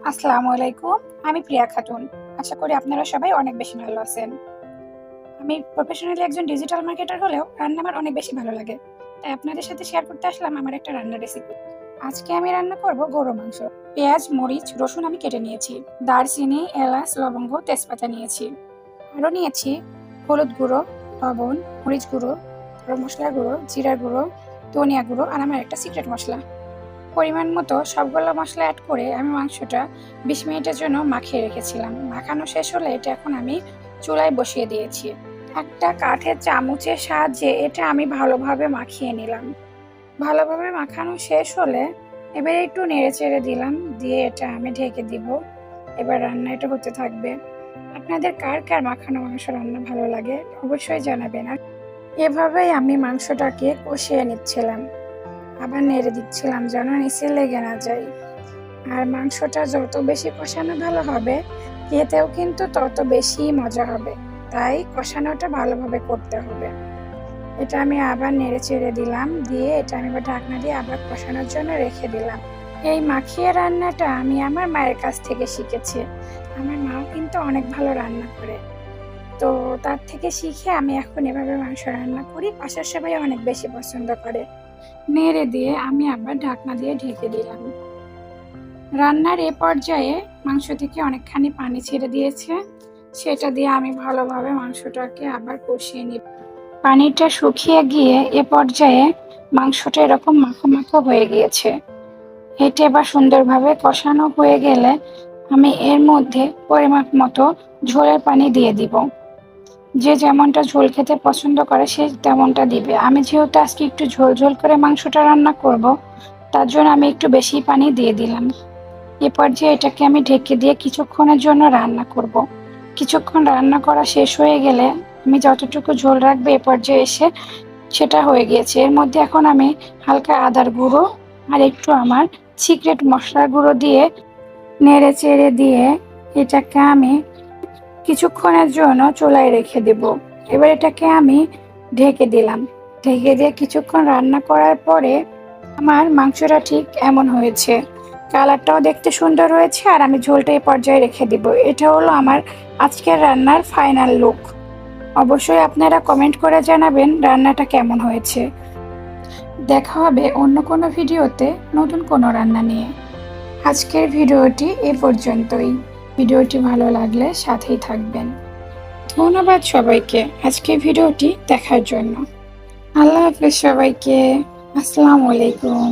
আসসালামু আলাইকুম। আমি প্রিয়া খাতুন। আশা করি আপনারা সবাই অনেক বেশি ভালো আছেন। আমি প্রফেশনালি একজন ডিজিটাল মার্কেটার হলেও রান্না আমার অনেক বেশি ভালো লাগে। তাই আপনাদের সাথে শেয়ার করতে আসলাম আমার একটা রান্নার রেসিপি। আজকে আমি রান্না করব গরু মাংস। পেঁয়াজ, মরিচ, রসুন আমি কেটে নিয়েছি। দারচিনি, এলাচ, লবঙ্গ, তেজপাতা নিয়েছি। আরও নিয়েছি হলুদ গুঁড়ো, লবণ, মরিচ গুঁড়ো, গরম মশলা গুঁড়ো, জিরা গুঁড়ো, ধনিয়া গুঁড়ো আর আমার একটা সিক্রেট মশলা। পরিমাণ মতো সবগুলো মশলা অ্যাড করে আমি মাংসটা 20 মিনিটের জন্য মাখিয়ে রেখেছিলাম। মাখানো শেষ হলে এটা এখন আমি চুলায় বসিয়ে দিয়েছি। একটা কাঠের চামচের সাহায্যে এটা আমি ভালোভাবে মাখিয়ে নিলাম। ভালোভাবে মাখানো শেষ হলে এবারে একটু নেড়ে চেড়ে দিলাম, দিয়ে এটা আমি ঢেকে দিব। এবার রান্না এটা হতে থাকবে। আপনাদের কার কার মাখানো মাংস রান্না ভালো লাগে অবশ্যই জানাবেন। আর এভাবেই আমি মাংসটাকে কষিয়ে নিচ্ছিলাম, আবার নেড়ে দিচ্ছিলাম যেন নিচে লেগে না যায়। আর মাংসটা যত বেশি কষানো ভালো হবে, খেতেও কিন্তু তত বেশি মজা হবে। তাই কষানোটা ভালোভাবে করতে হবে। এটা আমি আবার নেড়ে চেড়ে দিলাম, দিয়ে এটা আমি ঢাকনা দিয়ে আবার কষানোর জন্য রেখে দিলাম। এই মাখিয়ে রান্নাটা আমি আমার মায়ের কাছ থেকে শিখেছি। আমার মাও কিন্তু অনেক ভালো রান্না করে, তো তার থেকে শিখে আমি এখন এভাবে মাংস রান্না করি। বাসার সবাই অনেক বেশি পছন্দ করে। নেড়ে দিয়ে আমি আবার ঢাকনা দিয়ে ঢেকে দিলাম। রান্নার এ পর্যায়ে মাংস থেকে অনেকখানি পানি ছেড়ে দিয়েছে, সেটা দিয়ে আমি ভালোভাবে মাংসটাকে আবার কষিয়ে নিই। পানিটা শুকিয়ে গিয়ে এ পর্যায়ে মাংসটা এরকম মাখো মাখো হয়ে গিয়েছে। এটা এবার সুন্দরভাবে কষানো হয়ে গেলে আমি এর মধ্যে পরিমাপ মতো ঝোলের পানি দিয়ে দিব। যে যেমনটা ঝোল খেতে পছন্দ করে সে তেমনটা দিবে। আমি যেহেতু আজকে একটু ঝোল ঝোল করে মাংসটা রান্না করব, তার জন্য আমি একটু বেশি পানি দিয়ে দিলাম। এ পর্যায়ে এটাকে আমি ঢেকে দিয়ে কিছুক্ষণের জন্য রান্না করব। কিছুক্ষণ রান্না করা শেষ হয়ে গেলে আমি যতটুকু ঝোল রাখবো এ পর্যায়ে এসে সেটা হয়ে গিয়েছে। এর মধ্যে এখন আমি হালকা আদার গুঁড়ো আর একটু আমার সিক্রেট মশলার গুঁড়ো দিয়ে নেড়ে চেড়ে দিয়ে এটাকে আমি কিছুক্ষণের জন্য চুলায় রেখে দেব। এবার এটাকে আমি ঢেকে দিলাম। ঢেকে দিয়ে কিছুক্ষণ রান্না করার পরে আমার মাংসটা ঠিক এমন হয়েছে। কালারটাও দেখতে সুন্দর হয়েছে, আর আমি ঝোলটা এই পর্যায়ে রেখে দিব। এটা হলো আমার আজকের রান্নার ফাইনাল লুক। অবশ্যই আপনারা কমেন্ট করে জানাবেন রান্নাটা কেমন হয়েছে। দেখা হবে অন্য কোনো ভিডিওতে নতুন কোনো রান্না নিয়ে। আজকের ভিডিওটি এ পর্যন্তই। ভিডিওটি ভালো লাগলে সাথেই থাকবেন। ধন্যবাদ সবাইকে আজকের ভিডিওটি দেখার জন্য। আল্লাহ হাফেজ সবাইকে। আসসালামু আলাইকুম।